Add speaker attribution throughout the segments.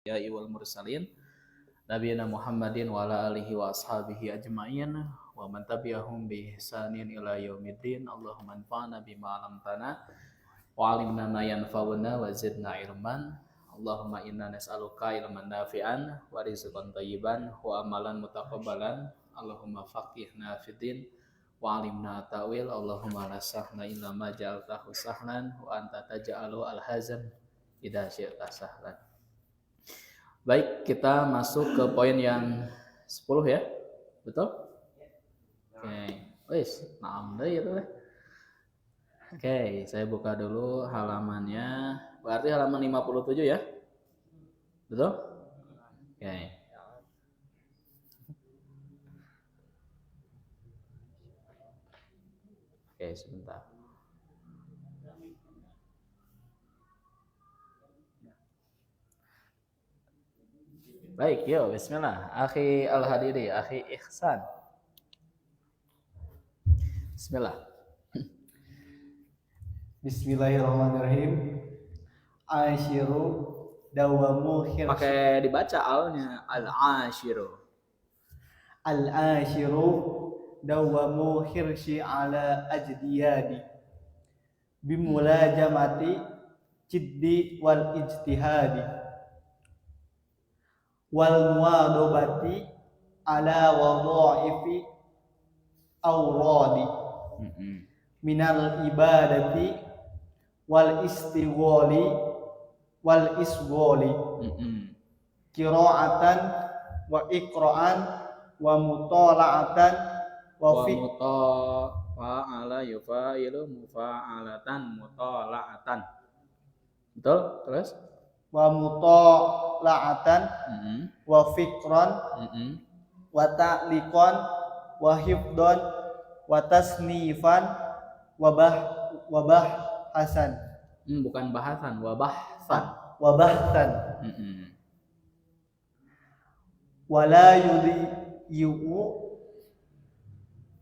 Speaker 1: anbiya'i wal mursalin nabiyina Muhammadin wa ala alihi wa ashabihi ajma'in wa man tabi'ahum bi ihsanin ila yaumiddin. Allahumma anfa'na bima 'allamtana wa 'allimna ma yanfa'una wa zidna ilman. Allahumma inna nas'aluka ilman nafi'an wa rizqan thayyiban wa amalan mutaqabbalan. Allahumma faqihna fid din wa 'allimna ta'wil. Allahumma la sahla illa ma ja'altahu sahlan wa anta taj'alu al-hazan idza syi'ta sahlan. Baik, kita masuk ke poin yang 10 ya. Betul? Oke. Wis, naam deui eta teh. Oke, saya buka dulu halamannya. Berarti halaman 57 ya? Betul? Oke. Oke, sebentar. Baik, yuk bismillah. Akhi Al-Hadidi, Akhi Ihsan. Bismillah.
Speaker 2: Bismillahirrahmanirrahim. Asyiru dawamu hirsi.
Speaker 1: Pakai dibaca alnya, al-asyiru.
Speaker 2: Al-asyiru dawamu hirsi ala ajdiyadi bimulajamati jiddi wal ijtihadi wal muwadobati ala wadha'ifi awradi minal ibadati wal istighali wal isghali qira'atan wa iqra'an wa mutala'atan wa fi
Speaker 1: mutafa'ala yufailu mufa'alatan mutala'atan. Betul? Terus?
Speaker 2: wa mutala'atan wa fikran wa ta'liqan wa hifdan wa tasnifan wa bahsan.
Speaker 1: Bukan bahasan, wa bahsan.
Speaker 2: Wa bahsan. Wa la yudhi'u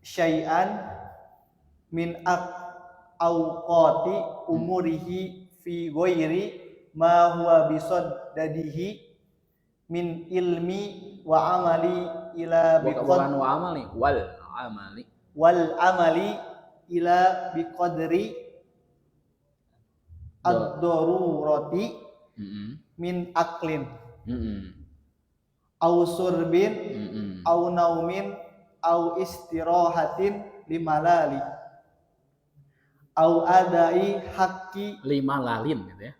Speaker 2: syai'an min awqati umurihi fi ghairi ma huwa bisaddadihi min ilmi wa amali ila
Speaker 1: bukan wa amali, wal amali ila biqadri ad-darurati min aklin au surbin au naumin au istirahatin limalali au adai haqqi limalalin gitu ya.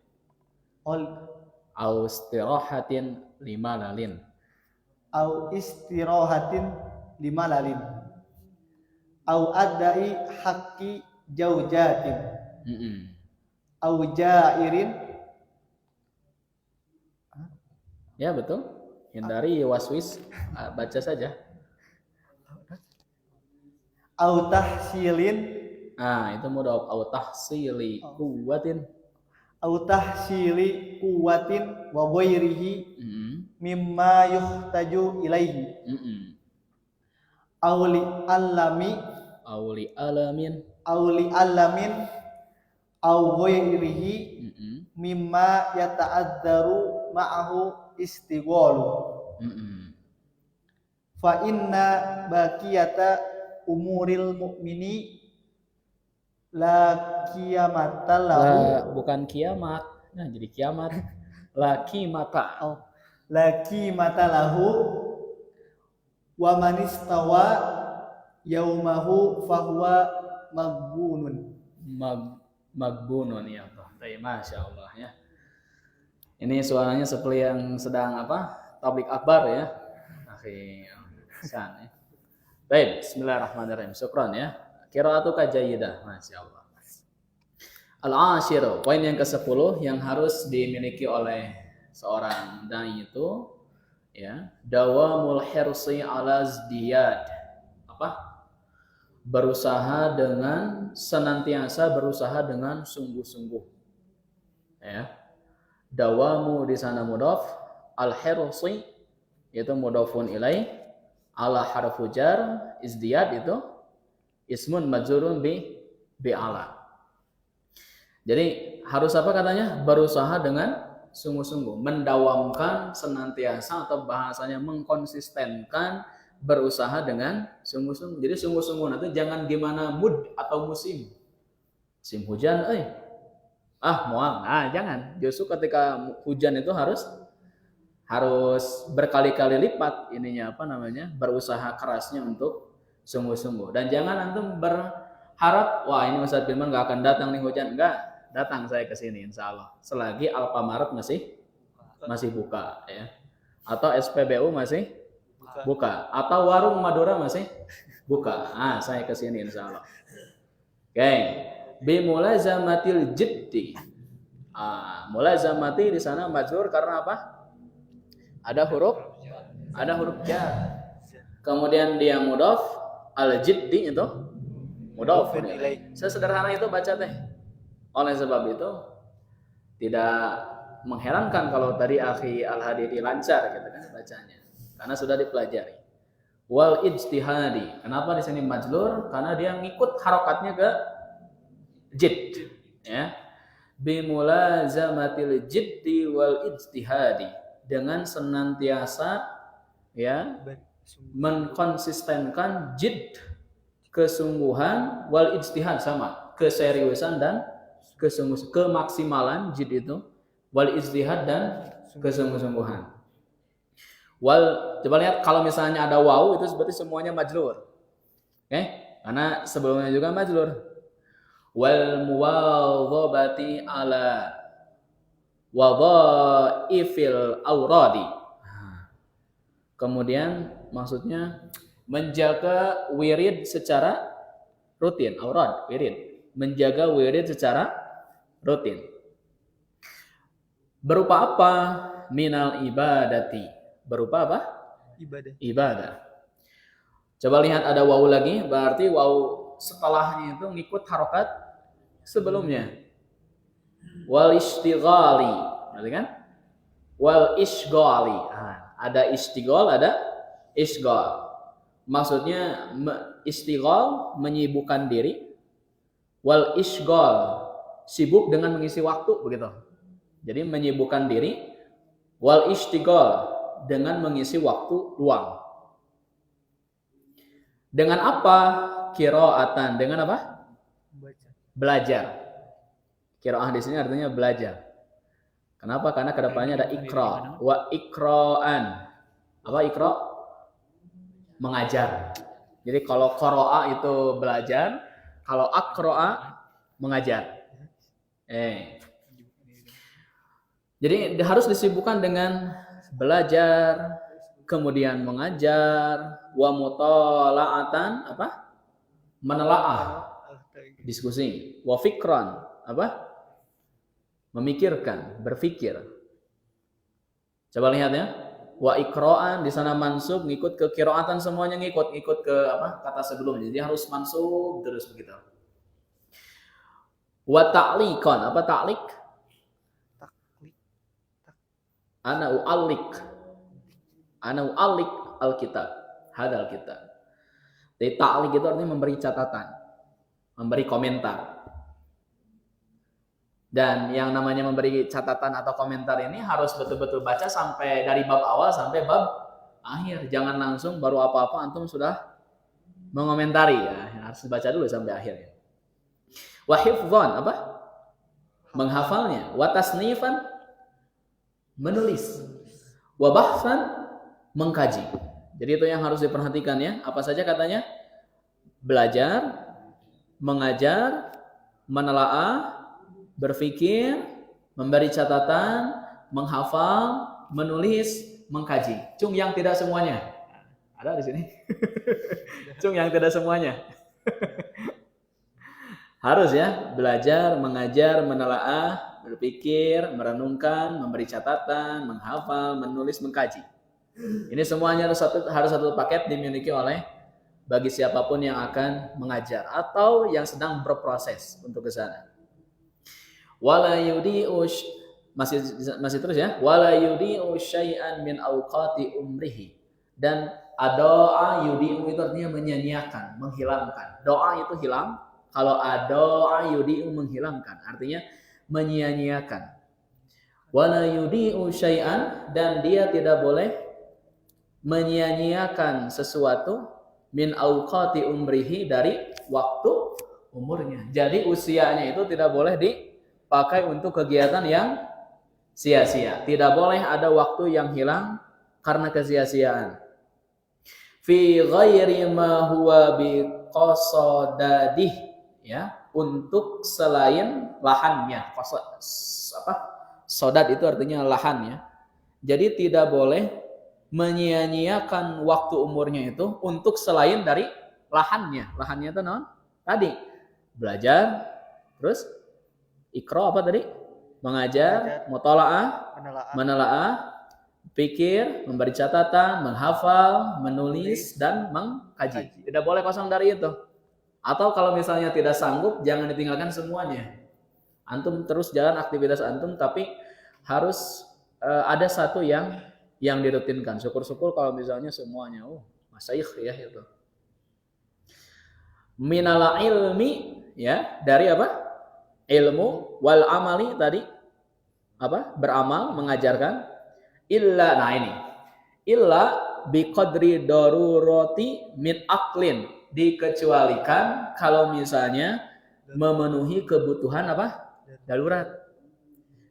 Speaker 1: Au istirahatin limalalin.
Speaker 2: Au istirahatin limalalin. Au adai haqqi jaujatin. Au jairin.
Speaker 1: Ya betul. Hindari waswis, baca saja.
Speaker 2: Au tahsilin.
Speaker 1: Itu mudhaf au tahsili quwwatin.
Speaker 2: Au tahsili quwwatin wa ghairihi mimma yuhtaju ilaihi. Au li alamin au ghairihi mimma yata'addaru ma'ahu istighalu. Fa inna baqiyata umuril mu'mini la kiamata lahu.
Speaker 1: Bukan kiamat. Nah, jadi kiamat. La kimata.
Speaker 2: La kimata lahu wa man istawa yaumahu fahuwa maghbunun.
Speaker 1: Maghbunun ya Allah. Masya Allah ya. Ini suaranya seperti yang sedang tablik akbar ya. Akhi Ihsan ya. Baik, bismillahirrahmanirrahim. Syukran ya. Qira'atuka jayyidah, Masya Allah. Al-ashiru, poin yang ke-10 yang harus dimiliki oleh seorang dai itu ya, dawamul hirsi ala zdiyad. Berusaha dengan senantiasa berusaha dengan sungguh-sungguh. Ya. Dawamu di sana mudhaf, al-hirsi itu mudhafun ilaih, ala harfu jar, izdiyad itu ismun majrurun bi ala. Jadi harus apa katanya? Berusaha dengan sungguh-sungguh, mendawamkan senantiasa atau bahasanya mengkonsistenkan berusaha dengan sungguh-sungguh. Jadi sungguh-sungguh nanti jangan gimana mood atau musim. Musim hujan, mual. Nah, jangan. Justru ketika hujan itu harus berkali-kali lipat ininya berusaha kerasnya untuk sungguh-sungguh. Dan jangan antum berharap, wah ini Ustaz Firman nggak akan datang nih hujan. Enggak, datang saya ke sini insya Allah. Selagi Alfamart masih buka ya. Atau SPBU masih buka. Atau warung Madura masih buka. Saya ke sini insya Allah. Oke. Bimulazamatil jiddi. Mulazamati di sana majrur karena apa? Ada huruf jar. Kemudian dia mudhaf, al jiddi itu mudhaf. Sesederhana itu baca teh. Oleh sebab itu tidak mengherankan kalau tadi akhi Al-Hadidi lancar gitu kan bacanya. Karena sudah dipelajari. Wal ijtihadi. Kenapa di sini majlur? Karena dia ngikut harokatnya ke jid, ya. Bimulazamatil jiddi wal ijtihadi, dengan senantiasa ya mengkonsistenkan jid, kesungguhan, wal ijtihad sama keseriusan dan kemaksimalan jid itu, wal ijtihad dan kesungguh-sungguhan. Coba lihat kalau misalnya ada waw itu berarti semuanya majlur. Oke? Karena sebelumnya juga majlur. Wal muwadhabati ala wadhaifil auradi. Kemudian maksudnya menjaga wirid secara rutin, aurad, wirid. Menjaga wirid secara rutin. Berupa apa? Minal ibadati. Berupa apa? Ibadah. Coba lihat ada waw lagi, berarti waw setelahnya itu ngikut harokat sebelumnya. Wal istighali, berarti kan? Wal isghali. Ada istighal, ada isghal. Maksudnya istighal menyibukkan diri, wal isghal sibuk dengan mengisi waktu begitu. Jadi menyibukkan diri, wal istighal dengan mengisi waktu luang. Dengan apa? Qiraatan. Dengan apa? Belajar. Qiraah di sini artinya belajar. Kenapa? Karena kedepannya ada ikra. Wa ikraan. Apa ikra? Mengajar. Jadi kalau qira'a itu belajar, kalau aqra'a mengajar. Jadi harus disibukkan dengan belajar, kemudian mengajar, wa mutala'atan apa? Menelaah, diskusi, wa fikran apa? Memikirkan, berpikir. Coba lihat ya. Wa ikra'an di sana mansub ngikut ke qiraatan, semuanya ngikut ke apa? Kata sebelumnya. Jadi harus mansub terus begitu. Wa ta'liqan, apa ta'liq? Ana u'allik al-kitab, hadal kitab. Jadi ta'liq itu artinya memberi catatan, memberi komentar. Dan yang namanya memberi catatan atau komentar ini harus betul-betul baca sampai dari bab awal sampai bab akhir. Jangan langsung baru apa-apa antum sudah mengomentari ya. Harus baca dulu sampai akhir ya. Wa hifdzan apa? Menghafalnya. Wa tasnifan menulis. Wa bahsan mengkaji. Jadi itu yang harus diperhatikan ya. Apa saja katanya? Belajar, mengajar, menelaah, berpikir, memberi catatan, menghafal, menulis, mengkaji. Cung yang tidak semuanya. Ada di sini. Cung yang tidak semuanya. Harus ya, belajar, mengajar, menelaah, berpikir, merenungkan, memberi catatan, menghafal, menulis, mengkaji. Ini semuanya harus satu paket dimiliki oleh bagi siapapun yang akan mengajar atau yang sedang berproses untuk ke sana. Wala yudi'u masih terus ya. Wala yudi'u syai'an min awqati umrihi. Dan adoa yudi'u itu artinya menyanyiakan, menghilangkan. Doa itu hilang. Kalau adoa yudi'u menghilangkan, artinya menyia-nyiakan. wala yudi'u syai'an, dan dia tidak boleh menyia-nyiakan sesuatu min auqati umrihi, dari waktu umurnya. Jadi usianya itu tidak boleh dipakai untuk kegiatan yang sia-sia. Tidak boleh ada waktu yang hilang karena kesia-siaan. Fi ghairi ma huwa biqasadadih, ya, untuk selain lahannya. Sodad itu artinya lahan, ya. Jadi tidak boleh menyia-nyiakan waktu umurnya itu untuk selain dari lahannya. Lahannya itu non? Tadi belajar, terus ikra apa tadi? Mengajar, mutalaah, menelaah, pikir, memberi catatan, menghafal, menulis, dan mengkaji. Tidak boleh kosong dari itu. Atau kalau misalnya tidak sanggup, jangan ditinggalkan semuanya. Antum terus jalan aktivitas antum, tapi harus ada satu yang dirutinkan. Syukur-syukur kalau misalnya semuanya, masyayikh ya itu. Minal ilmi, ya, dari apa? Ilmu, wal amali tadi apa? Beramal, mengajarkan. Illa, nah ini. Illa biqadri darurati min aklin, dikecualikan kalau misalnya memenuhi kebutuhan apa? Darurat.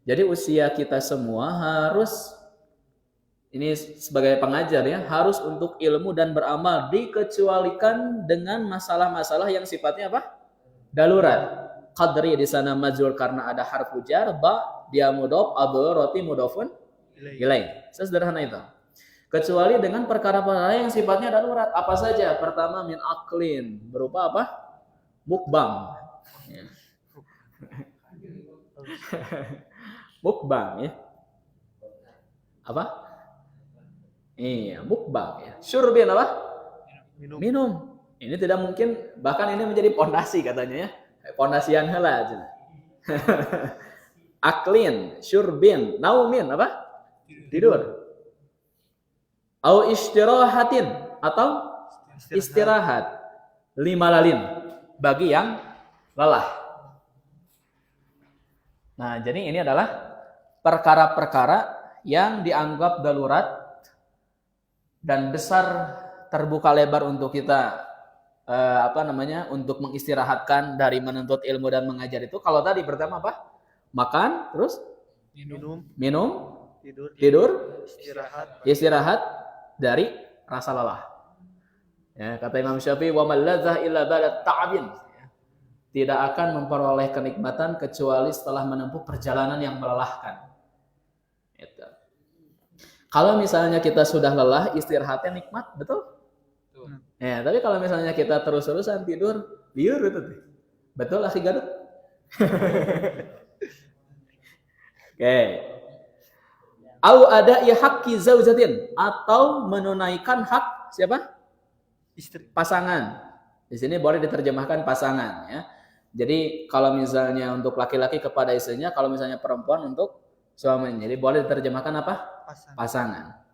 Speaker 1: Jadi usia kita semua harus, ini sebagai pengajar ya, harus untuk ilmu dan beramal, dikecualikan dengan masalah-masalah yang sifatnya apa? Darurat. Qadri di sana majrur karena ada harfu jar, ba dia mudhof, ad-darurati mudhofun ilaih. Sesederhana itu. Kecuali dengan perkara-perkara yang sifatnya darurat. Apa saja? Pertama, min aklin, berupa apa? Mukbang. Ya. Mukbang, ya. Apa? Iya, mukbang, ya. Syurbin apa? Minum. Ini tidak mungkin, bahkan ini menjadi pondasi katanya, ya. Pondasian heula. Aklin, syurbin, naumin apa? Tidur. Au istirahatin, atau istirahat. Limalalin, bagi yang lelah. Nah, jadi ini adalah perkara-perkara yang dianggap darurat dan besar, terbuka lebar untuk kita untuk mengistirahatkan dari menuntut ilmu dan mengajar itu. Kalau tadi pertama apa? Makan, terus minum, tidur, istirahat dari rasa lelah. Ya, kata Imam Syafi'i, wa mal ladzah illa ba'da ta'abin. Tidak akan memperoleh kenikmatan kecuali setelah menempuh perjalanan yang melelahkan. Itu. Kalau misalnya kita sudah lelah, istirahatnya nikmat, betul? Ya, tapi kalau misalnya kita terus-terusan tidur, liur itu. Betul akhi Garut? Oke. Au ada ya haqqi zaujatin, atau menunaikan hak siapa? Istri. Pasangan. Di sini boleh diterjemahkan pasangan, ya. Jadi kalau misalnya untuk laki-laki kepada istrinya, kalau misalnya perempuan untuk suaminya. Jadi boleh diterjemahkan apa? Pasangan.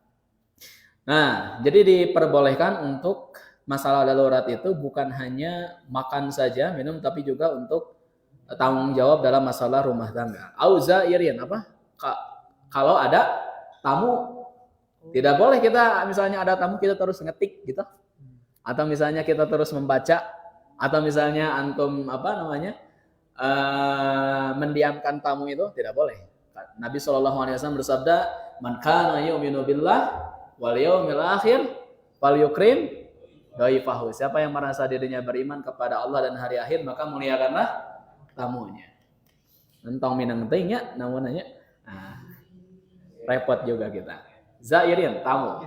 Speaker 1: Nah, jadi diperbolehkan untuk masalah darurat itu bukan hanya makan saja, minum, tapi juga untuk tanggung jawab dalam masalah rumah tangga. Auzairin apa? Kalau ada tamu, tidak boleh kita misalnya ada tamu kita terus ngetik gitu. Atau misalnya kita terus membaca, atau misalnya antum mendiamkan tamu itu tidak boleh. Nabi SAW bersabda, "Man kana yu'minu billah wal yawmil akhir falyukrim dhaifahu." Siapa yang merasa dirinya beriman kepada Allah dan hari akhir, maka muliakanlah tamunya. Entong minang teuingnya namunnya. Nah, repot juga kita. Zairin, tamu.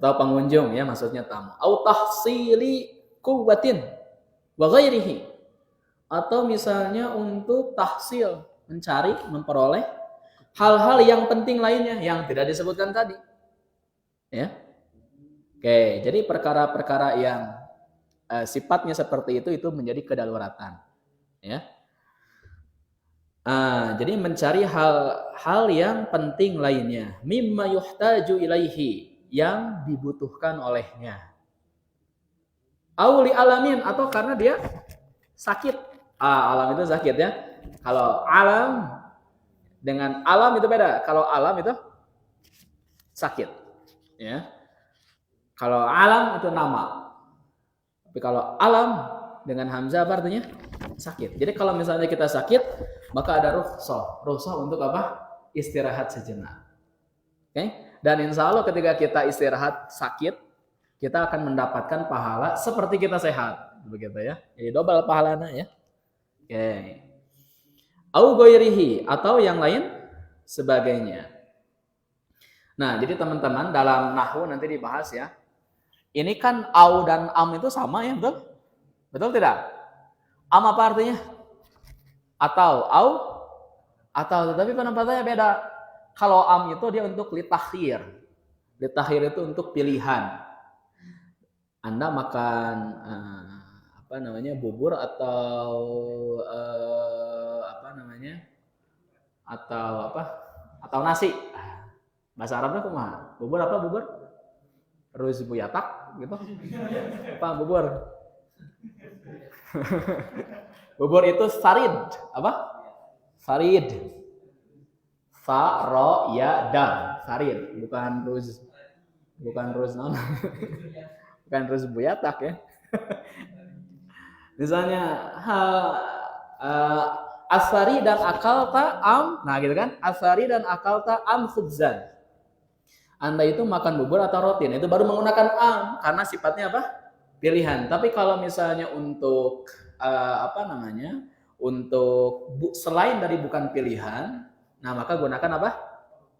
Speaker 1: Atau pengunjung, ya, maksudnya tamu. Au tahsili quwwatin wa ghairihi. Atau misalnya untuk tahsil, mencari, memperoleh hal-hal yang penting lainnya yang tidak disebutkan tadi. Ya. Oke, jadi perkara-perkara yang sifatnya seperti itu menjadi kedaruratan. Ya. Jadi mencari hal yang penting lainnya, mimma yuhtaju ilaihi, yang dibutuhkan olehnya. Auli alamin, atau karena dia sakit. Alam itu sakit, ya. Kalau alam Dengan alam itu beda. Kalau alam itu sakit, ya. Kalau alam itu nama. Tapi kalau alam dengan hamzah apa artinya? Sakit. Jadi kalau misalnya kita sakit, maka ada rukhsah. Rukhsah untuk apa? Istirahat sejenak. Oke? Dan insya Allah ketika kita istirahat sakit, kita akan mendapatkan pahala seperti kita sehat. Begitu ya. Jadi double pahalanya ya. Oke. Au ghairihi atau yang lain sebagainya. Nah, jadi teman-teman dalam nahwu nanti dibahas ya. Ini kan au dan am itu sama ya, betul? Betul tidak? Am apa artinya? Atau au atau, tetapi penempatannya beda. Kalau am itu dia untuk litakhir. Litakhir itu untuk pilihan. Anda makan apa namanya? Bubur atau apa namanya? Atau apa? Atau nasi. Bahasa Arabnya kumaha? Bubur apa bubur? Ruz buyatak gitu. Apa bubur? Bubur itu sarid. Apa? Sarid. Fa ro ya dal. Sarid, bukan ruz. Bukan ruz non. Bukan ruz buyatak ya. Misalnya asari dan akalta am. Nah, gitu kan? Asari dan akalta am khubzan. Anda itu makan bubur atau roti, nah itu baru menggunakan am karena sifatnya apa? Pilihan. Tapi kalau misalnya untuk apa namanya? Untuk selain dari bukan pilihan, nah maka gunakan apa?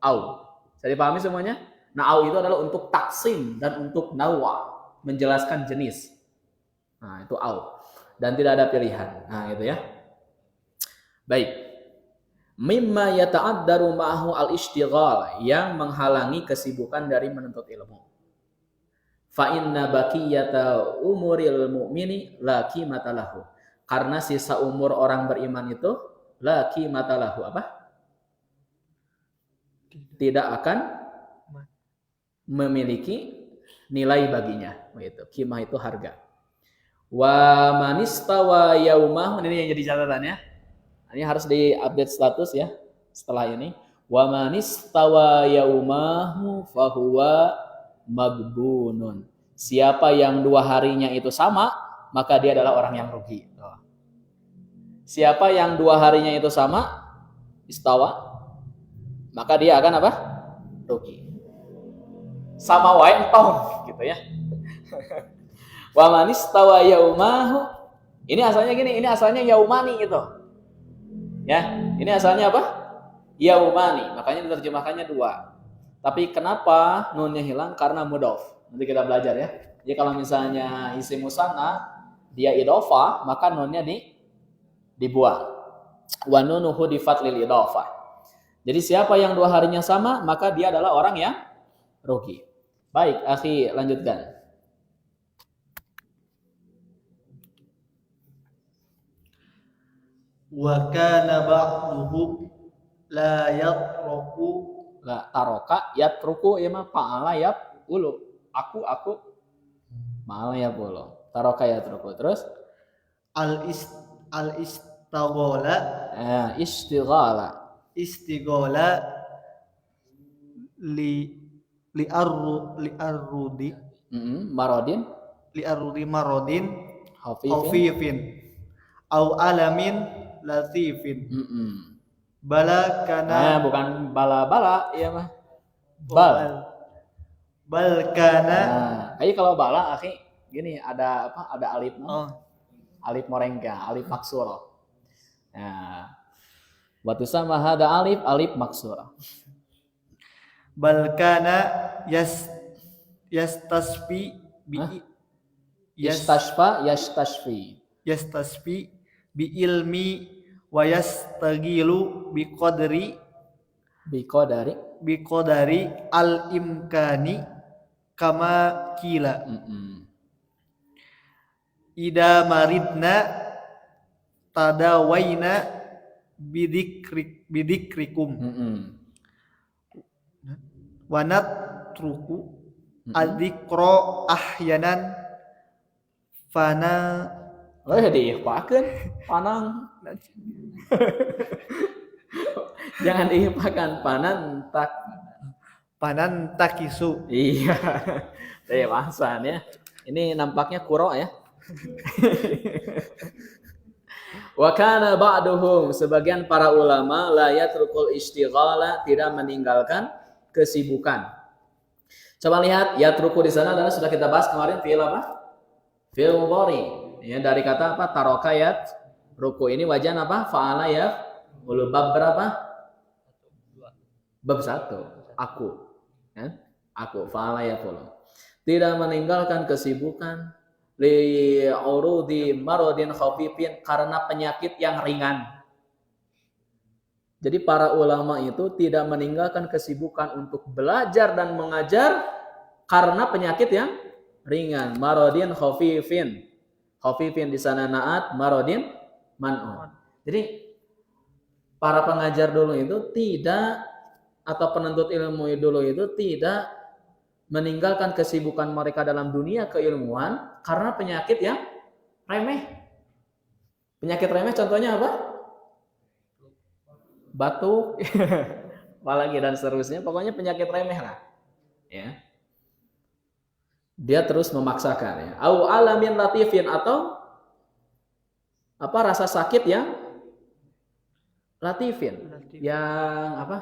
Speaker 1: Au. Saya dipahami semuanya? Nah, au itu adalah untuk taksim dan untuk nawa, menjelaskan jenis. Nah, itu au. Dan tidak ada pilihan. Nah, itu ya. Baik. Mimma yata'addaru ma'ahu al-ishtighal, yang menghalangi kesibukan dari menuntut ilmu. Fa inna baqiyata umuril mu'mini la qimata lahu. Karena sisa umur orang beriman itu la qimata lahu, apa? Tidak akan memiliki nilai baginya, begitu. Qimah itu harga. Wa manistawa yaumah, ini yang jadi catatannya. Ini harus diupdate status ya setelah ini. Wa manistawa yaumahu fahuwa magbunun. Siapa yang 2 harinya itu sama, maka dia adalah orang yang rugi. Siapa yang 2 harinya itu sama, istawa, maka dia akan apa? Rugi. Sama wae entong gitu ya. Wa manistawa yaumahu. Ini asalnya gini, ini asalnya yaumani gitu. Ya, ini asalnya apa? Yaumani, makanya diterjemahkannya 2. Tapi kenapa nunnya hilang? Karena mudhof. Nanti kita belajar ya. Jadi kalau misalnya isim musanna dia idhofah, maka nunnya dibuang. Wa nunuhu difat lil idhofah. Jadi siapa yang 2 harinya sama, maka dia adalah orang yang rugi. Baik, akhi, lanjutkan.
Speaker 2: Wa kana ba'duhu la yatraku
Speaker 1: La taroka yatruku ya mah fa'ala yaqulu. Aku ma'ala yaqulu. Taroka yatruku. Terus
Speaker 2: al istaghala
Speaker 1: istighala
Speaker 2: li arrudi
Speaker 1: marodin
Speaker 2: marodin
Speaker 1: hafifin
Speaker 2: hafifin au alamin latifin. Bala kana
Speaker 1: bukan bala ya mah
Speaker 2: bal kana.
Speaker 1: Kayak kalau bala akhi gini ada apa? Ada alif alif morengka, alif maksur. Nah, waktu sama ada alif maksur.
Speaker 2: Bal kana yastasfi bi yastasfi bi ilmi wa yastagilu bi qadri al imkani kama kila. Ida maridna tadawaina bidikrikum wanat truku adikro ahyanan fana.
Speaker 1: Diikhfakeun panang. Jangan diifakan panantak.
Speaker 2: Panantakisu.
Speaker 1: Iya. Saya bahasan ya. Ini nampaknya kuro ya. Wa kana ba'duhum, sebagian para ulama la yatrukul istighala, tidak meninggalkan kesibukan. Coba lihat yatruku di sana adalah sudah kita bahas kemarin fi'il apa? Fi'il mudhari. Ya, dari kata apa? Taraka ruku. Ini wajan apa? Fa'ala ya. Bab berapa? Bab 1. Aku. Ya? Aku fa'ala ya puluh. Tidak meninggalkan kesibukan li urudi maradin khafifin, karena penyakit yang ringan. Jadi para ulama itu tidak meninggalkan kesibukan untuk belajar dan mengajar karena penyakit yang ringan. Maradin khafifin. Khafifin di sana naat, maradin man'un. Jadi para pengajar dulu itu tidak, atau penuntut ilmu dulu itu tidak meninggalkan kesibukan mereka dalam dunia keilmuan karena penyakit yang remeh. Penyakit remeh contohnya apa? Batuk, apalagi dan seterusnya. Pokoknya penyakit remeh lah. Ya. Dia terus memaksakan ya. Au alamin latifin, atau apa, rasa sakit yang latifin. Yang apa?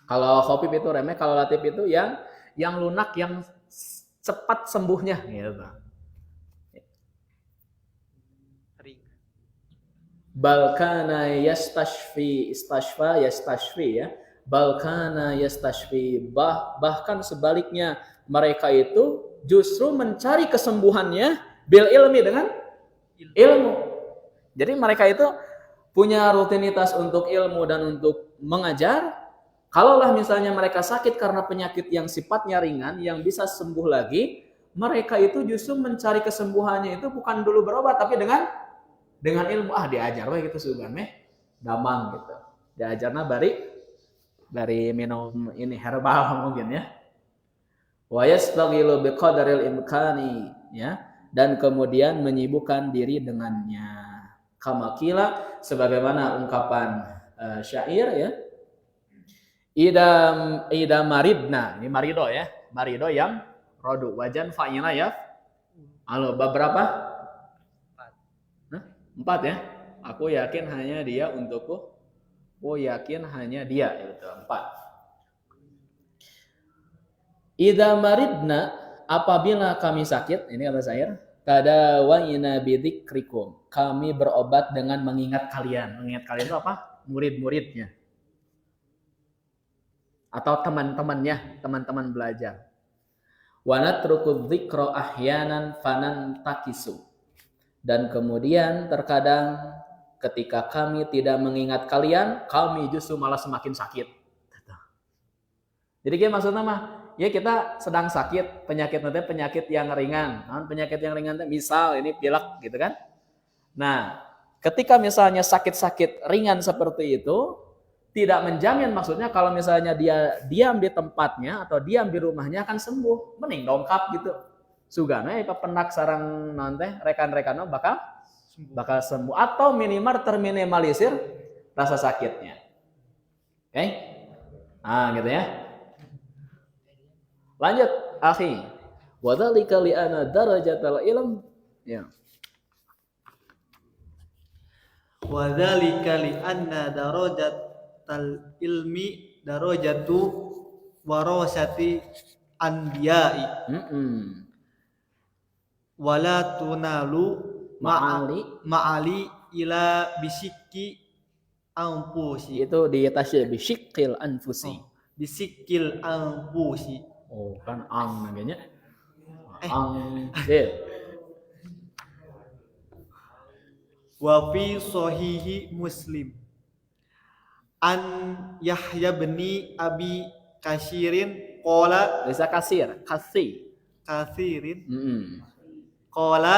Speaker 1: Kalau khafif itu remeh, kalau latif itu yang lunak, yang cepat sembuhnya gitu. Balkana yastashfi, istashfa yastashfi ya. Balkana yastashfi, bahkan sebaliknya mereka itu justru mencari kesembuhannya bil ilmi, dengan ilmu. Jadi mereka itu punya rutinitas untuk ilmu dan untuk mengajar. Kalaulah misalnya mereka sakit karena penyakit yang sifatnya ringan, yang bisa sembuh lagi, mereka itu justru mencari kesembuhannya itu bukan dulu berobat, tapi dengan ilmu. Diajar wah gitu sugan damang gitu. Diajarna dari minum ini herbal mungkin ya. Wa yastaghilu biqadaril imkani ya, dan kemudian menyibukkan diri dengannya. Kama qila, sebagaimana ungkapan syair ya. Ida maridna, ini marido ya. Marido yang rodu, wajan fa'ila ya. Halo, bab berapa? 4 ya. Aku yakin hanya dia untukku. Aku yakin hanya dia, itu 4. Idza maridna, apabila kami sakit, ini kata saya, tadawaina bidzikrikum, kami berobat dengan mengingat kalian. Mengingat kalian itu apa? Murid-muridnya. Atau teman-temannya, teman-teman belajar. Wa natruku dzikra ahyanan fanantakisu. Dan kemudian terkadang ketika kami tidak mengingat kalian, kami justru malah semakin sakit. Jadi maksudnya mah, ya kita sedang sakit, penyakit yang ringan. Penyakit yang ringan misal ini pilek gitu kan. Nah, ketika misalnya sakit-sakit ringan seperti itu, tidak menjamin maksudnya kalau misalnya dia diam di tempatnya atau diam di rumahnya akan sembuh. Mending dongkap gitu. Sugana ya penak sarang nanti rekan-rekan bakal sembuh, atau minimal terminimalisir rasa sakitnya. Oke? Nah, gitu ya. Lanjut, akhi. Wa dzalika li anna darajatal ilm ya.
Speaker 2: Wa dzalika li anna darajatal ilmi darajatu warasati anbiya'i. Wala tunalu ma'ali ila bisikki anfusi.
Speaker 1: Itu di tasydid bisikil anfusi.
Speaker 2: Bisikil anfusi.
Speaker 1: Oh, kan ang namanya.
Speaker 2: Wa fi sahihi Muslim an Yahya bin Abi Kasirin qala,
Speaker 1: bisa kasirin.
Speaker 2: Qala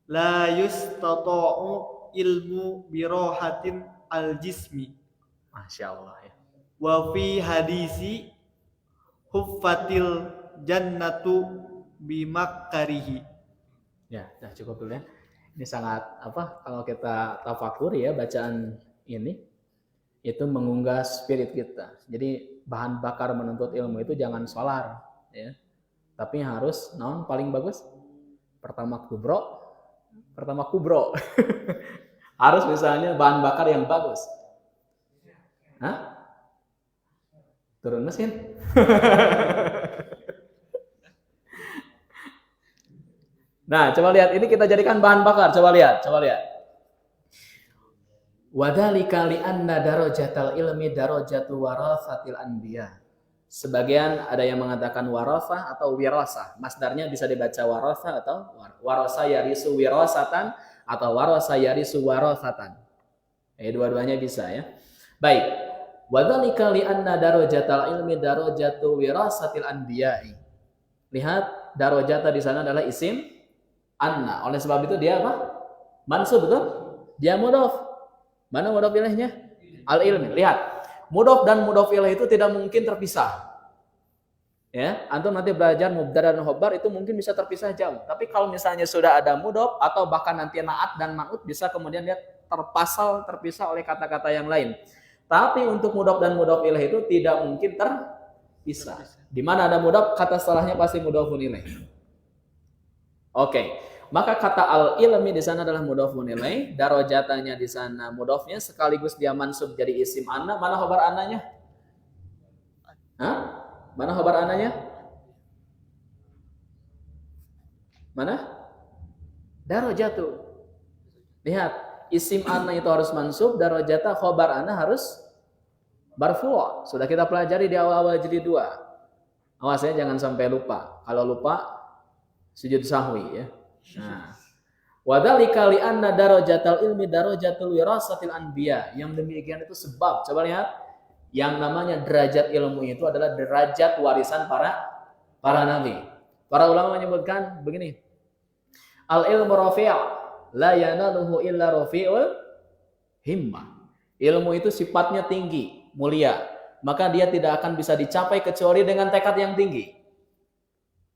Speaker 2: la yustata'u ilmu birohatin al-jismi.
Speaker 1: Masya Allah ya.
Speaker 2: Wa fi hadisi huffatil jannatu bimakkarihi.
Speaker 1: Ya, sudah cukup dulu ya. Ini sangat kalau kita tafakur ya bacaan ini. itu mengunggah spirit kita. Jadi bahan bakar menuntut ilmu itu jangan solar, ya. Tapi harus naon paling bagus? Pertama kubro. Harus misalnya bahan bakar yang bagus. Hah? Turun mesin. Nah, coba lihat, ini kita jadikan bahan bakar. Coba lihat. Wadzalika li'anna darajatal ilmi darajatu warathatil anbiya. Sebagian ada yang mengatakan warathah atau wirasah. Masdarnya bisa dibaca warathah atau warasa yarisu wirasatan atau warasa yarisu warathatan. Dua-duanya bisa ya. Baik. Wadzalika li'anna darajatal ilmi darajatu wirasatil anbiya'i. Lihat, darajata di sana adalah isim anna. Oleh sebab itu dia apa? Mansub, betul? Dia mudhaf. Mana mudhaf ilaihnya? Al-ilmi. Lihat, mudhaf dan mudhaf ilaih itu tidak mungkin terpisah. Ya, antum nanti belajar mubtada dan khobar itu mungkin bisa terpisah jauh. Tapi kalau misalnya sudah ada mudhaf atau bahkan nanti naat dan man'ut bisa kemudian dia terpisah oleh kata-kata yang lain. Tapi untuk mudhaf dan mudhaf ilaih itu tidak mungkin terpisah. Di mana ada mudhaf, kata setelahnya pasti mudhafun ilaih. Oke. Maka kata al-ilmi di sana adalah mudhafun ilaih, darajatanya di sana mudhafnya sekaligus dia mansub jadi isim anna. Mana khabar annanya? Hah? Mana khabar annanya? Mana? Darajatu. Lihat, isim anna itu harus mansub, darajata khabar anna harus marfu'. Sudah kita pelajari di awal-awal jilid 2. Awas ya, jangan sampai lupa. Kalau lupa sujud sahwi ya. Nah, wadzalika li'anna darajatal ilmi darajatul wirasatil anbiya. Yang demikian itu sebab, coba lihat, yang namanya derajat ilmu itu adalah derajat warisan para nabi. Para ulama menyebutkan begini. Al ilmu rafi' la yanaluhu illa rafi'ul himmah. Ilmu itu sifatnya tinggi, mulia, maka dia tidak akan bisa dicapai kecuali dengan tekad yang tinggi.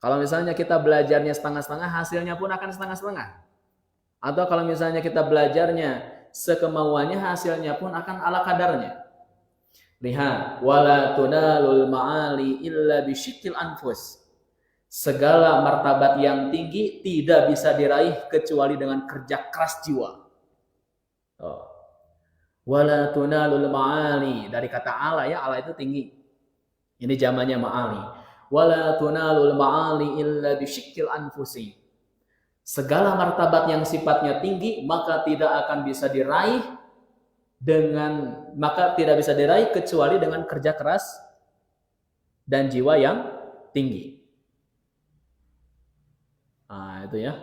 Speaker 1: Kalau misalnya kita belajarnya setengah-setengah, hasilnya pun akan setengah-setengah. Atau kalau misalnya kita belajarnya sekemauannya, hasilnya pun akan ala kadarnya. Lihat, wala tunalul ma'ali illa bisyikil anfus. Segala martabat yang tinggi tidak bisa diraih kecuali dengan kerja keras jiwa. Wala tunalul ma'ali, dari kata ala ya, ala itu tinggi. Ini zamannya ma'ali. Wala tunalul ma'ali illa bisyikil anfusi. Segala martabat yang sifatnya tinggi maka tidak akan bisa diraih kecuali dengan kerja keras dan jiwa yang tinggi. Nah, itu ya.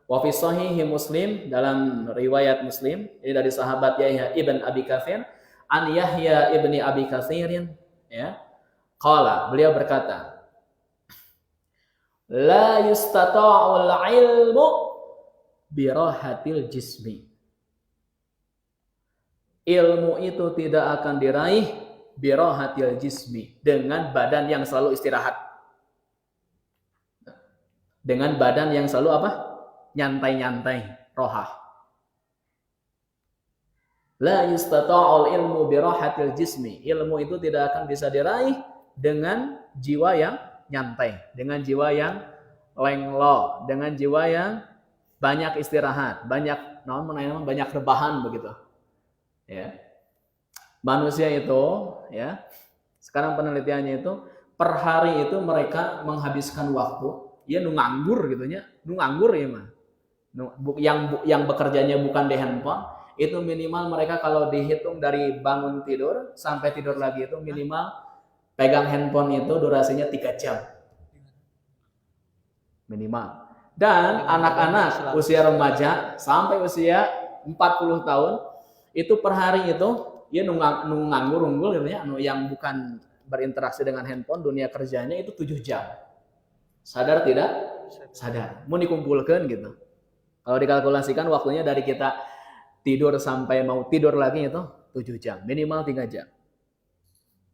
Speaker 1: Wa fi sahihi Muslim, dalam riwayat Muslim, ini dari sahabat Yahya ibn Abi Katsir, an Yahya ibni Abi Katsirin, ya. Qala, beliau berkata, la yustata'ul ilmu birahatil jismi. Ilmu itu tidak akan diraih birahatil jismi, dengan badan yang selalu istirahat. Dengan badan yang selalu apa? Nyantai-nyantai, rohah. La yustata'ul ilmu birahatil jismi. Ilmu itu tidak akan bisa diraih dengan jiwa yang nyantai, dengan jiwa yang lenglo, dengan jiwa yang banyak istirahat, banyak rebahan begitu. Ya. Manusia itu ya, sekarang penelitiannya itu per hari itu mereka menghabiskan waktu ya nganggur gitu nya, nganggur ya mah. Yang bekerjanya bukan di handphone, itu minimal mereka kalau dihitung dari bangun tidur sampai tidur lagi itu minimal pegang handphone itu durasinya 3 jam minimal. Dan anak-anak usia remaja sampai usia 40 tahun itu per hari itu ya nganggur gitu ya, yang bukan berinteraksi dengan handphone, dunia kerjanya itu 7 jam. Sadar tidak? Sadar. Mau dikumpulkan gitu. Kalau dikalkulasikan waktunya dari kita tidur sampai mau tidur lagi itu 7 jam, minimal 3 jam.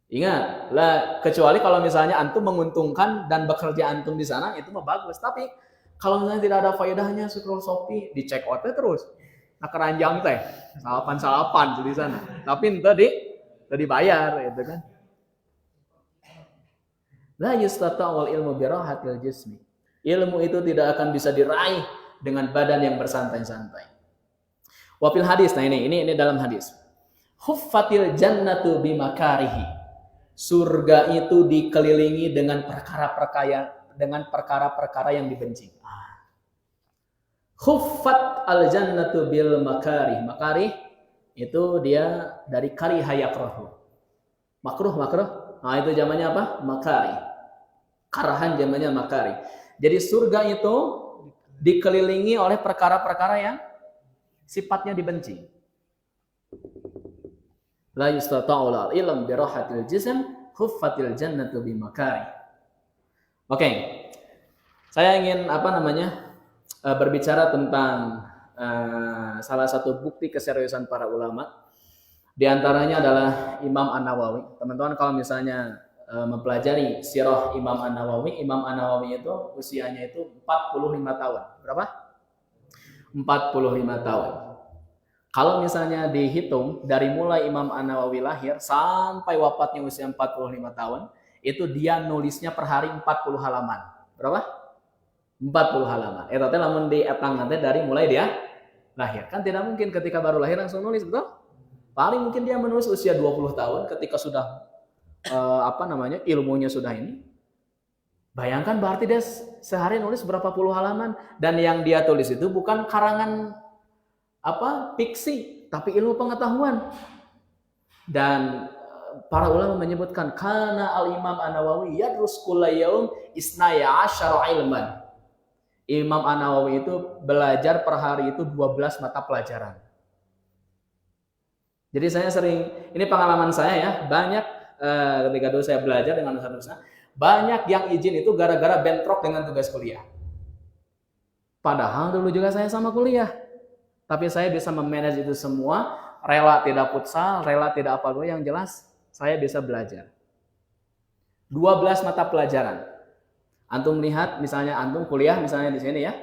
Speaker 1: Ingat, lah kecuali kalau misalnya antum menguntungkan dan bekerja antum di sana itu mah bagus. Tapi kalau misalnya tidak ada faedahnya, scroll Shopee, dicek out terus. Nah keranjang teh, salapan di sana. Tapi ente Udah dibayar gitu kan. La yustata'ul ilmu birahatil jismi. Ilmu itu tidak akan bisa diraih dengan badan yang bersantai-santai. Wafil hadis, nah ini dalam hadis. Huffatil jannatu bimakarihi. Surga itu dikelilingi dengan perkara-perkara yang dibenci. Huffat al jannatu bil makarih. Makarih itu dia dari kariha yakrahu. Makruh. Nah, itu zamannya apa? Makarih. Karahan zamannya makarih. Jadi surga itu dikelilingi oleh perkara-perkara yang sifatnya dibenci. La yustata'ul ilm bi rahatil jism, huffatil jannatu bi makarih. Oke. Saya ingin berbicara tentang salah satu bukti keseriusan para ulama. Di antaranya adalah Imam An-Nawawi. Teman-teman kalau misalnya mempelajari sirah Imam An-Nawawi itu usianya itu 45 tahun. Berapa? 45 tahun. Kalau misalnya dihitung dari mulai Imam An-Nawawi lahir sampai wafatnya usia 45 tahun, itu dia nulisnya per hari 40 halaman. Berapa? 40 halaman. Itu namun dietang nanti dari mulai dia lahir. Kan tidak mungkin ketika baru lahir langsung nulis, betul? Paling mungkin dia menulis usia 20 tahun ketika sudah ilmunya sudah ini. Bayangkan berarti dia sehari nulis berapa puluh halaman, dan yang dia tulis itu bukan karangan fiksi, tapi ilmu pengetahuan. Dan para ulama menyebutkan kana al-Imam An-Nawawi yadrus kulla yaum isnaya asyara ilman. Imam An-Nawawi itu belajar per hari itu 12 mata pelajaran. Jadi saya ini pengalaman saya ya, banyak ketika dulu saya belajar dengan dosen-dosen, banyak yang izin itu gara-gara bentrok dengan tugas kuliah. Padahal dulu juga saya sama kuliah. Tapi saya bisa memanage itu semua, rela tidak futsal, rela tidak apa dulu, yang jelas saya bisa belajar. 12 mata pelajaran. Antum lihat misalnya antum kuliah misalnya di sini ya.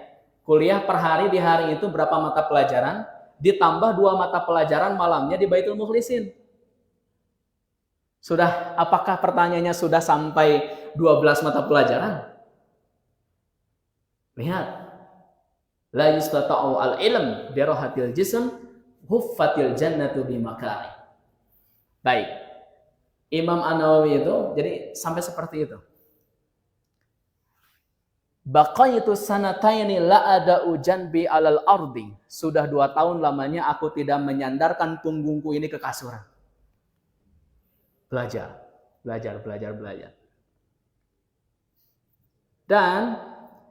Speaker 1: Kuliah per hari di hari itu berapa mata pelajaran? Ditambah 2 mata pelajaran malamnya di Baitul Mukhlisin. Apakah pertanyaannya sudah sampai 12 mata pelajaran? Lihat. La yustata'u al-ilm bi rahatil jism, huffatil jannatu bi makari. Baik. Imam An-Nawawi itu jadi sampai seperti itu. Baqaitu sanataini la ada'u janbi alal ardi. Sudah 2 tahun lamanya aku tidak menyandarkan punggungku ini ke kasur. Belajar. Dan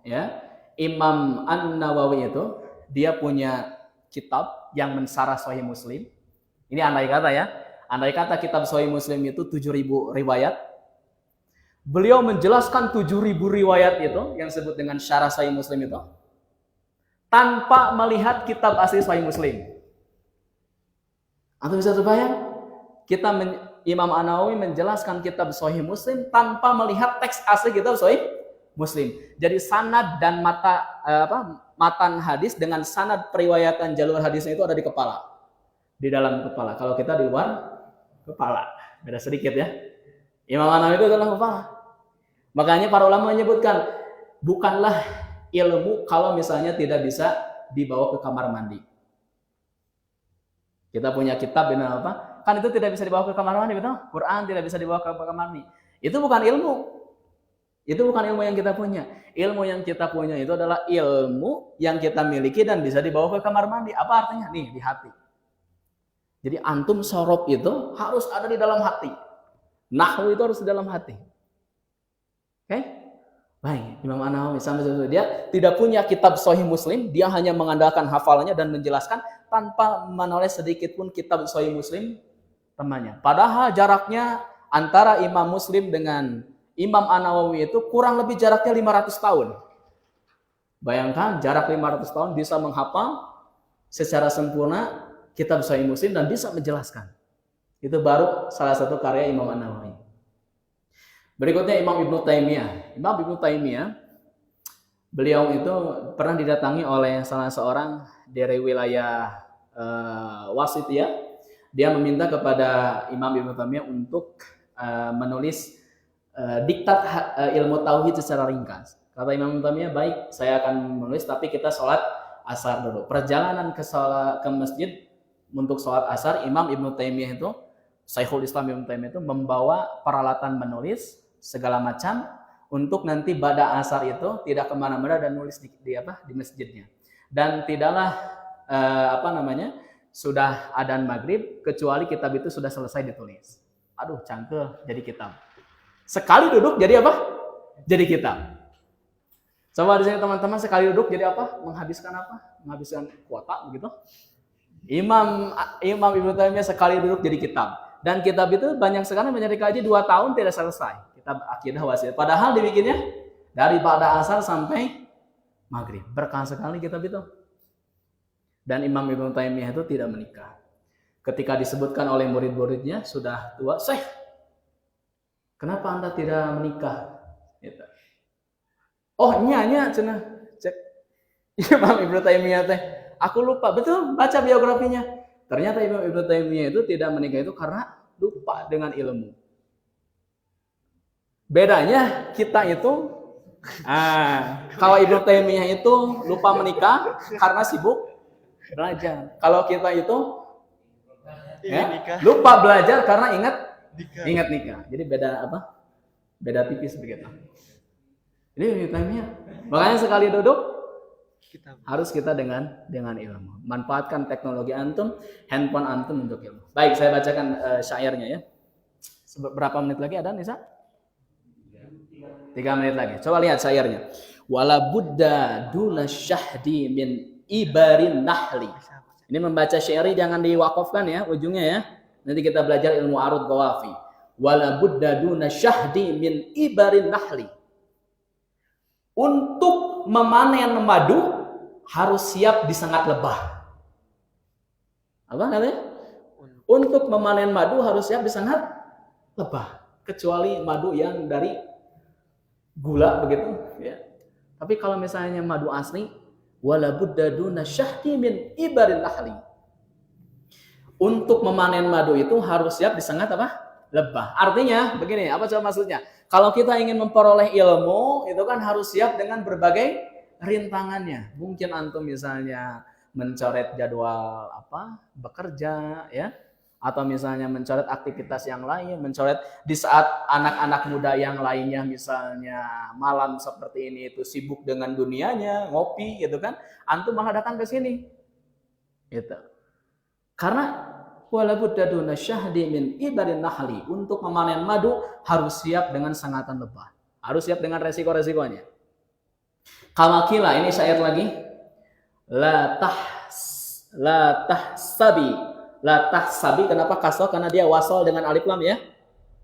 Speaker 1: ya, Imam An-Nawawi itu dia punya kitab yang mensarah Sahih Muslim. Ini andai kata ya. Andai kata kitab Sahih Muslim itu 7.000 riwayat. Beliau menjelaskan 7.000 riwayat itu yang disebut dengan syarah Sahih Muslim itu tanpa melihat kitab asli Sahih Muslim. Atau bisa terbayang? Imam An-Nawawi menjelaskan kitab Sahih Muslim tanpa melihat teks asli kitab Sahih Muslim. Jadi sanad dan matan hadis dengan sanad periwayatan jalur hadisnya itu ada di kepala. Di dalam kepala. Kalau kita di luar kepala. Beda sedikit ya. Imam An-Nawawi itu dalam kepala. Makanya para ulama menyebutkan bukanlah ilmu kalau misalnya tidak bisa dibawa ke kamar mandi. Kita punya kitab dengan apa? Kan itu tidak bisa dibawa ke kamar mandi, betul? Quran tidak bisa dibawa ke kamar mandi. Itu bukan ilmu. Itu bukan ilmu yang kita punya. Ilmu yang kita punya itu adalah ilmu yang kita miliki dan bisa dibawa ke kamar mandi. Apa artinya? Nih, di hati. Jadi antum sorob itu harus ada di dalam hati. Nahwu itu harus di dalam hati. Oke? Baik, Imam An-Nawawi sampai dia tidak punya kitab Sahih Muslim, dia hanya mengandalkan hafalannya dan menjelaskan tanpa menoleh sedikit pun kitab Sahih Muslim temannya. Padahal jaraknya antara Imam Muslim dengan Imam An-Nawawi itu kurang lebih jaraknya 500 tahun. Bayangkan jarak 500 tahun bisa menghafal secara sempurna kitab Sahih Muslim dan bisa menjelaskan. Itu baru salah satu karya Imam An-Nawawi. Berikutnya Imam Ibnu Taimiyah. Imam Ibnu Taimiyah, beliau itu pernah didatangi oleh salah seorang dari wilayah Wasitiyah dia meminta kepada Imam Ibnu Taimiyah untuk menulis diktat ilmu tauhid secara ringkas. Kata Imam Ibnu Taimiyah, baik, saya akan menulis, tapi kita sholat asar dulu. Perjalanan ke masjid untuk sholat asar, Imam Ibnu Taimiyah itu, Syekhul Islam Ibnu Taimiyah itu membawa peralatan menulis segala macam untuk nanti pada asar itu tidak kemana-mana dan nulis di masjidnya. Dan tidaklah sudah adzan maghrib kecuali kitab itu sudah selesai ditulis. Aduh, cangkel, jadi kitab. Sekali duduk jadi apa? Jadi kitab. Coba di sini teman-teman, sekali duduk jadi apa? Menghabiskan apa? Menghabiskan kuota begitu. Imam Ibnu Taimiyah sekali duduk jadi kitab. Dan kitab itu banyak sekali dikaji 2 tahun tidak selesai. Kitab Aqidah Wasithiyah. Padahal dibikinnya dari pada asar sampai maghrib. Berkah sekali kitab itu. Dan Imam Ibnu Taimiyah itu tidak menikah. Ketika disebutkan oleh murid-muridnya sudah tua, Syekh, kenapa Anda tidak menikah? Gitu. Oh, nya cenah. Cek Imam Ibnu Taimiyah teh, aku lupa. Betul, baca biografinya. Ternyata Imam Ibnu Taimiyah itu tidak menikah itu karena lupa dengan ilmu. Bedanya kita itu kalau Ibnu Taimiyah itu lupa menikah karena sibuk belajar. Kalau kita itu lupa belajar karena ingat nikah. Jadi beda apa? Beda tipis begitu. Jadi Taimiyah, makanya sekali duduk harus kita dengan ilmu. Manfaatkan teknologi antum, handphone antum untuk ilmu. Baik, saya bacakan syairnya ya. Berapa menit lagi ada Nisa? 3 menit lagi. Coba lihat syairnya. Wala budda duna syahdi min ibarin nahli. Ini membaca syair jangan diwakafkan ya ujungnya ya. Nanti kita belajar ilmu arud qawafi. Wala budda duna syahdi min ibarin nahli. Untuk memanen madu harus siap disengat lebah. Apa katanya? Untuk memanen madu harus siap disengat lebah. Kecuali madu yang dari gula begitu ya. Tapi kalau misalnya madu asli, wala budda duna syahdi min ibarin nahli. Untuk memanen madu itu harus siap disengat apa? Lebah. Artinya begini, apa coba maksudnya? Kalau kita ingin memperoleh ilmu, itu kan harus siap dengan berbagai rintangannya. Mungkin antum misalnya mencoret jadwal bekerja ya, atau misalnya mencoret aktivitas yang lain, mencoret di saat anak-anak muda yang lainnya misalnya malam seperti ini itu sibuk dengan dunianya, ngopi gitu kan, antum malah datang ke sini. Gitu. Karena wala budda duna syahdi min ibarin nahli, untuk memanen madu harus siap dengan sengatan lebah. Harus siap dengan resiko-resikonya. Kamakila, ini syair lagi. La tahsabi, kenapa kasroh? Karena dia wasol dengan alif lam ya.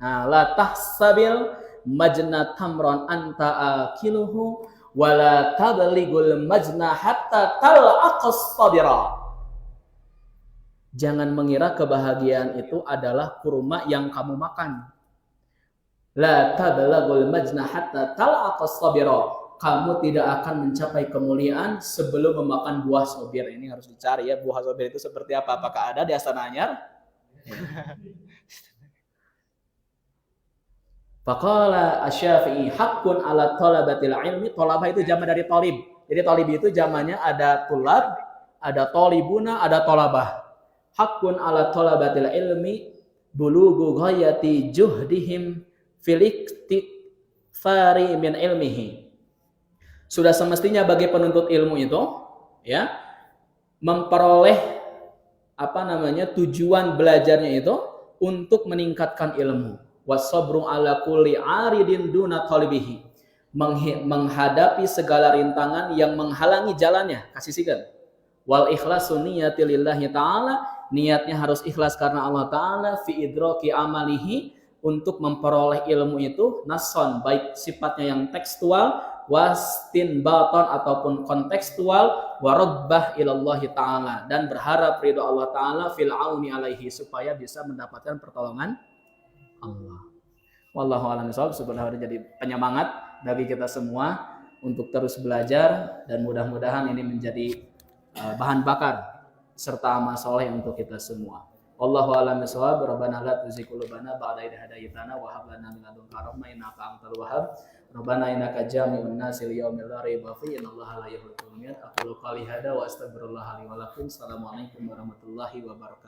Speaker 1: Nah, la tahsabil majna tamron anta akiluhu wala tabligul majna hatta talaqas sabira. Jangan mengira kebahagiaan itu adalah kurma yang kamu makan. La tablagul majna hatta talaqas sabira. Kamu tidak akan mencapai kemuliaan sebelum memakan buah sobir. Ini harus dicari ya, buah sobir itu seperti apa? Apakah ada di Astana Anyar? Faqala asy-Syafi'i haqqun 'ala talabatil ilmi. Talabah itu jama dari talib. Jadi talib itu jamannya ada tulab, ada talibuna, ada talabah. Haqqun 'ala talabatil ilmi bulughu ghayati juhdihim fil iktifari min ilmihi. Sudah semestinya bagi penuntut ilmu itu ya memperoleh tujuan belajarnya itu untuk meningkatkan ilmu. Wasabru 'ala kulli 'aridin duna talibihi. Menghadapi segala rintangan yang menghalangi jalannya, kasih sikan. Wal ikhlasu niyati lillahi ta'ala, niatnya harus ikhlas karena Allah Ta'ala, fi idraki amalihi, untuk memperoleh ilmu itu nason, baik sifatnya yang tekstual, wastinbaton ataupun kontekstual, warabbah ilallahi ta'ala, dan berharap ridho Allah Ta'ala fil auni alaihi, supaya bisa mendapatkan pertolongan Allah. Wallahu a'lam bishawab. Sebenarnya jadi penyemangat bagi kita semua untuk terus belajar, dan mudah-mudahan ini menjadi bahan bakar serta amal soleh untuk kita semua. Wallahu a'lam bishawab. Rabbana la tuzigh qulubana ba'da idh hadaytana wa hab lana min ladunka rahmah innaka antal wahhab. Rabbana innaka jami'un nasi liyaumil la raiba fihi innallaha la yuhibbul mu'minin. Aqulu qali hada wa astaghfirullah li wa lakum. Assalamualaikum warahmatullahi wabarakatuh.